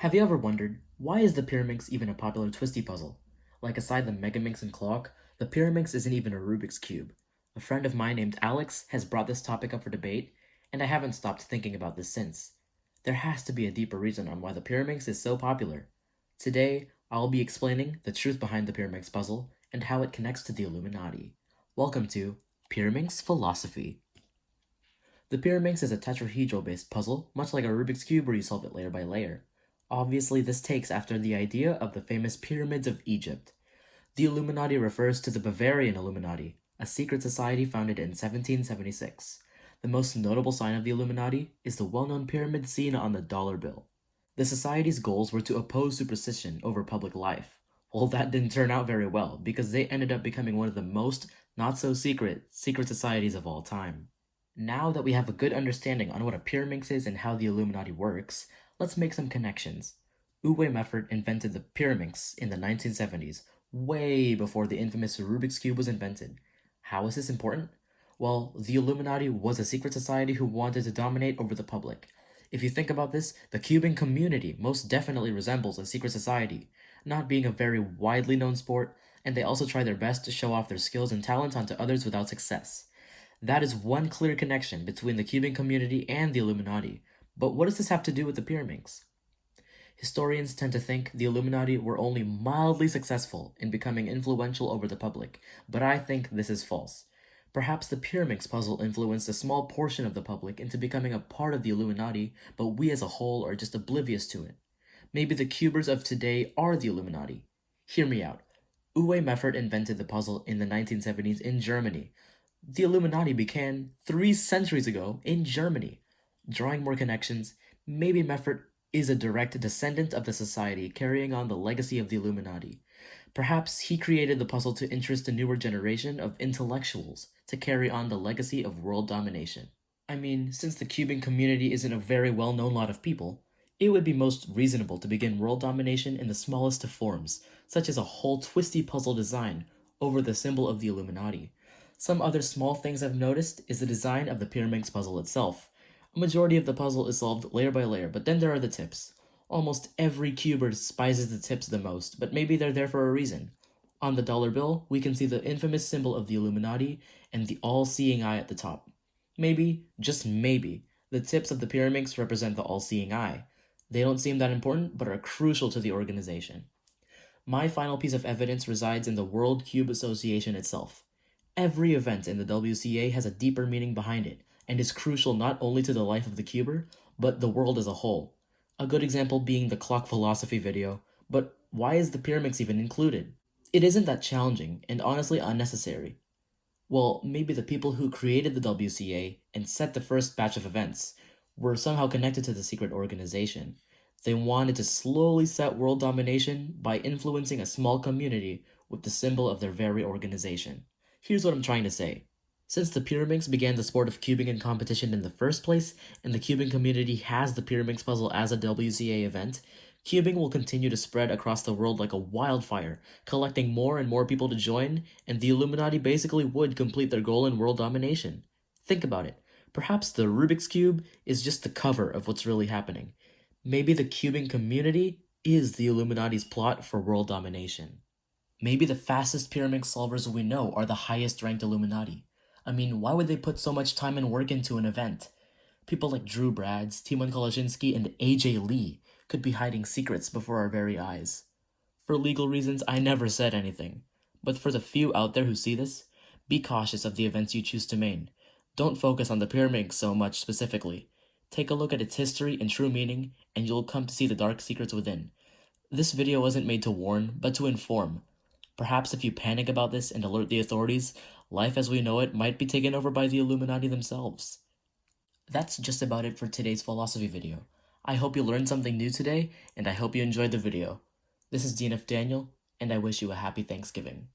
Have you ever wondered, why is the Pyraminx even a popular twisty puzzle? Like aside the Megaminx and Clock, the Pyraminx isn't even a Rubik's Cube. A friend of mine named Alex has brought this topic up for debate, and I haven't stopped thinking about this since. There has to be a deeper reason on why the Pyraminx is so popular. Today, I'll be explaining the truth behind the Pyraminx puzzle and how it connects to the Illuminati. Welcome to Pyraminx Philosophy. The Pyraminx is a tetrahedral-based puzzle, much like a Rubik's Cube where you solve it layer by layer. Obviously, this takes after the idea of the famous Pyramids of Egypt. The Illuminati refers to the Bavarian Illuminati, a secret society founded in 1776. The most notable sign of the Illuminati is the well-known pyramid seen on the dollar bill. The society's goals were to oppose superstition over public life. Well, that didn't turn out very well, because they ended up becoming one of the most not-so-secret societies of all time. Now that we have a good understanding on what a Pyraminx is and how the Illuminati works, let's make some connections. Uwe Meffert invented the Pyraminx in the 1970s, way before the infamous Rubik's Cube was invented. How is this important? Well, the Illuminati was a secret society who wanted to dominate over the public. If you think about this, the cubing community most definitely resembles a secret society, not being a very widely known sport, and they also try their best to show off their skills and talents onto others without success. That is one clear connection between the cubing community and the Illuminati. But what does this have to do with the Pyraminx? Historians tend to think the Illuminati were only mildly successful in becoming influential over the public, but I think this is false. Perhaps the Pyraminx puzzle influenced a small portion of the public into becoming a part of the Illuminati, but we as a whole are just oblivious to it. Maybe the cubers of today are the Illuminati. Hear me out. Uwe Meffert invented the puzzle in the 1970s in Germany. The Illuminati began 3 centuries ago in Germany. Drawing more connections, maybe Meffert is a direct descendant of the society carrying on the legacy of the Illuminati. Perhaps he created the puzzle to interest a newer generation of intellectuals to carry on the legacy of world domination. I mean, since the cubing community isn't a very well-known lot of people, it would be most reasonable to begin world domination in the smallest of forms, such as a whole twisty puzzle design over the symbol of the Illuminati. Some other small things I've noticed is the design of the Pyraminx puzzle itself. A majority of the puzzle is solved layer by layer, but then there are the tips. Almost every cuber despises the tips the most, but maybe they're there for a reason. On the dollar bill, we can see the infamous symbol of the Illuminati and the all-seeing eye at the top. Maybe, just maybe, the tips of the Pyraminx represent the all-seeing eye. They don't seem that important, but are crucial to the organization. My final piece of evidence resides in the World Cube Association itself. Every event in the WCA has a deeper meaning behind it, and is crucial not only to the life of the cuber, but the world as a whole. A good example being the clock philosophy video, but why is the Pyraminx even included? It isn't that challenging, and honestly unnecessary. Well, maybe the people who created the WCA and set the first batch of events were somehow connected to the secret organization. They wanted to slowly set world domination by influencing a small community with the symbol of their very organization. Here's what I'm trying to say. Since the Pyraminx began the sport of cubing in competition in the first place, and the cubing community has the Pyraminx puzzle as a WCA event, cubing will continue to spread across the world like a wildfire, collecting more and more people to join, and the Illuminati basically would complete their goal in world domination. Think about it. Perhaps the Rubik's Cube is just the cover of what's really happening. Maybe the cubing community is the Illuminati's plot for world domination. Maybe the fastest Pyraminx solvers we know are the highest ranked Illuminati. I mean, why would they put so much time and work into an event? People like Drew Brads, Timon Kolaczynski, and AJ Lee could be hiding secrets before our very eyes. For legal reasons, I never said anything. But for the few out there who see this, be cautious of the events you choose to main. Don't focus on the Pyraminx so much specifically. Take a look at its history and true meaning, and you'll come to see the dark secrets within. This video wasn't made to warn, but to inform. Perhaps if you panic about this and alert the authorities, life as we know it might be taken over by the Illuminati themselves. That's just about it for today's philosophy video. I hope you learned something new today, and I hope you enjoyed the video. This is DNF Daniel, and I wish you a happy Thanksgiving.